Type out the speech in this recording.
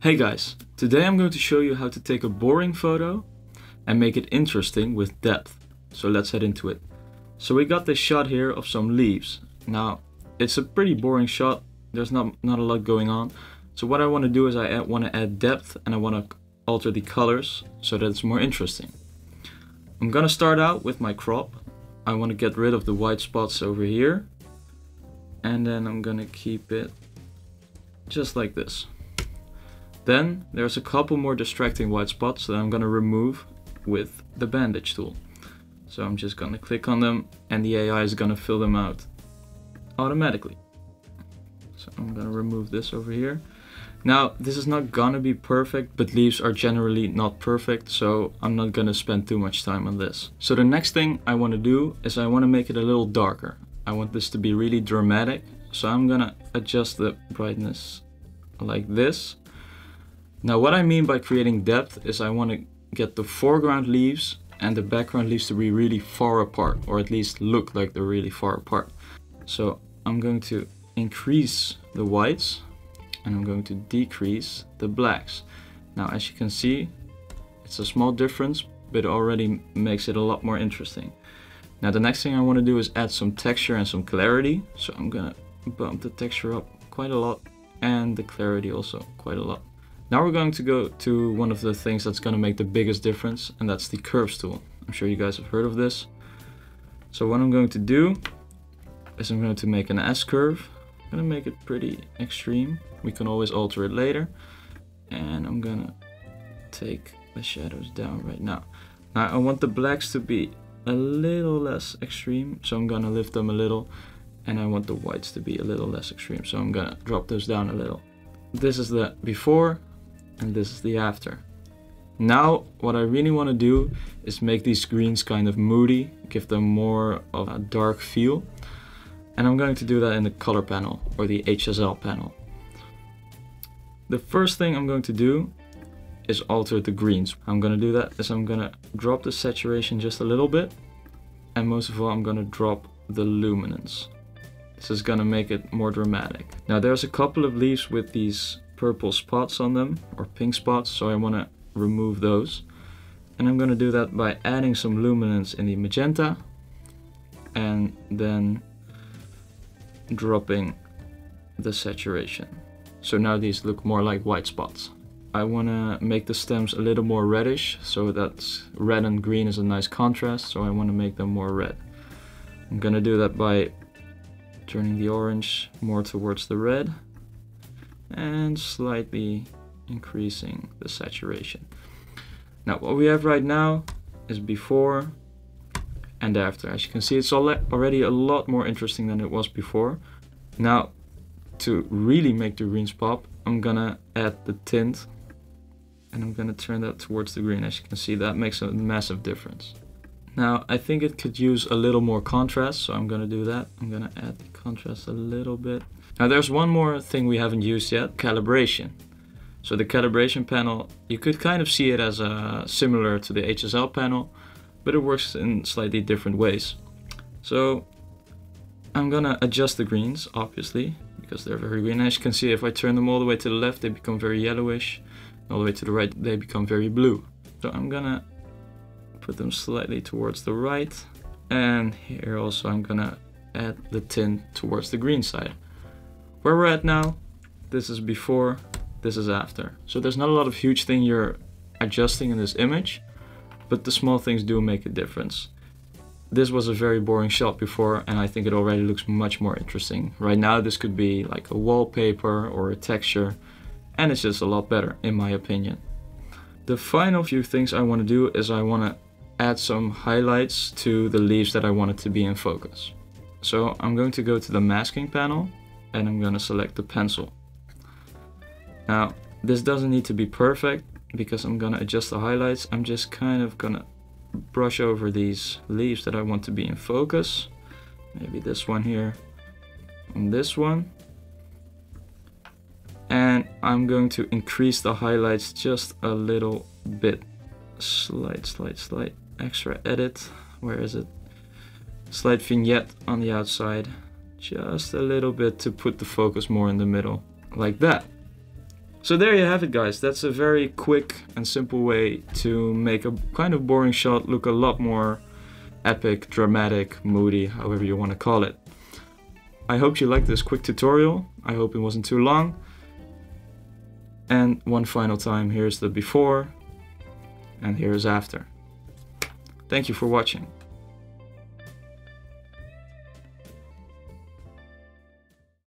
Hey guys, today I'm going to show you how to take a boring photo and make it interesting with depth. So let's head into it. So we got this shot here of some leaves. Now it's a pretty boring shot, there's not a lot going on. So what I want to do is I want to add depth and I want to alter the colors so that it's more interesting. I'm gonna start out with my crop. I want to get rid of the white spots over here. And then I'm gonna keep it just like this. Then there's a couple more distracting white spots that I'm gonna remove with the bandage tool. So I'm just gonna click on them and the AI is gonna fill them out automatically. So I'm gonna remove this over here. Now this is not gonna be perfect, but leaves are generally not perfect, so I'm not gonna spend too much time on this. So the next thing I wanna do is I wanna make it a little darker. I want this to be really dramatic, so I'm gonna adjust the brightness like this. Now what I mean by creating depth is I want to get the foreground leaves and the background leaves to be really far apart, or at least look like they're really far apart. So I'm going to increase the whites and I'm going to decrease the blacks. Now as you can see, it's a small difference, but it already makes it a lot more interesting. Now the next thing I want to do is add some texture and some clarity. So I'm gonna bump the texture up quite a lot and the clarity also quite a lot. Now we're going to go to one of the things that's going to make the biggest difference, and that's the curves tool. I'm sure you guys have heard of this. So what I'm going to do is I'm going to make an S curve. I'm going to make it pretty extreme. We can always alter it later. And I'm going to take the shadows down right now. Now I want the blacks to be a little less extreme, so I'm going to lift them a little. And I want the whites to be a little less extreme, so I'm going to drop those down a little. This is the before. And this is the after. Now what I really want to do is make these greens kind of moody, give them more of a dark feel. And I'm going to do that in the color panel, or the HSL panel. The first thing I'm going to do is alter the greens. I'm going to do that is I'm going to drop the saturation just a little bit, and most of all I'm going to drop the luminance. This is going to make it more dramatic. Now there's a couple of leaves with these purple spots on them, or pink spots, so I want to remove those. And I'm going to do that by adding some luminance in the magenta and then dropping the saturation. So now these look more like white spots. I want to make the stems a little more reddish, so that red and green is a nice contrast, so I want to make them more red. I'm going to do that by turning the orange more towards the red and slightly increasing the saturation. Now what we have right now is before and after. As you can see, it's already a lot more interesting than it was before. Now to really make the greens pop, I'm gonna add the tint and I'm gonna turn that towards the green. As you can see, that makes a massive difference. Now I think it could use a little more contrast, so I'm gonna do that. I'm gonna add the contrast a little bit. Now there's one more thing we haven't used yet, calibration. So the calibration panel, you could kind of see it as similar to the HSL panel, but it works in slightly different ways. So I'm gonna adjust the greens, obviously, because they're very green. As you can see, if I turn them all the way to the left, they become very yellowish. All the way to the right, they become very blue. So I'm gonna put them slightly towards the right. And here also I'm gonna add the tint towards the green side. Where we're at now, this is before, this is after. So there's not a lot of huge thing you're adjusting in this image, but the small things do make a difference. This was a very boring shot before, and I think it already looks much more interesting. Right now this could be like a wallpaper or a texture, and it's just a lot better in my opinion. The final few things I want to do is I want to add some highlights to the leaves that I want it to be in focus. So I'm going to go to the masking panel and I'm going to select the pencil. Now this doesn't need to be perfect because I'm going to adjust the highlights. I'm just kind of going to brush over these leaves that I want to be in focus. Maybe this one here and this one. And I'm going to increase the highlights just a little bit. Slight extra edit. Where is it? Slight vignette on the outside. Just a little bit to put the focus more in the middle. Like that. So there you have it, guys. That's a very quick and simple way to make a kind of boring shot look a lot more epic, dramatic, moody, however you want to call it. I hope you liked this quick tutorial. I hope it wasn't too long. And one final time, here's the before and here's after. Thank you for watching.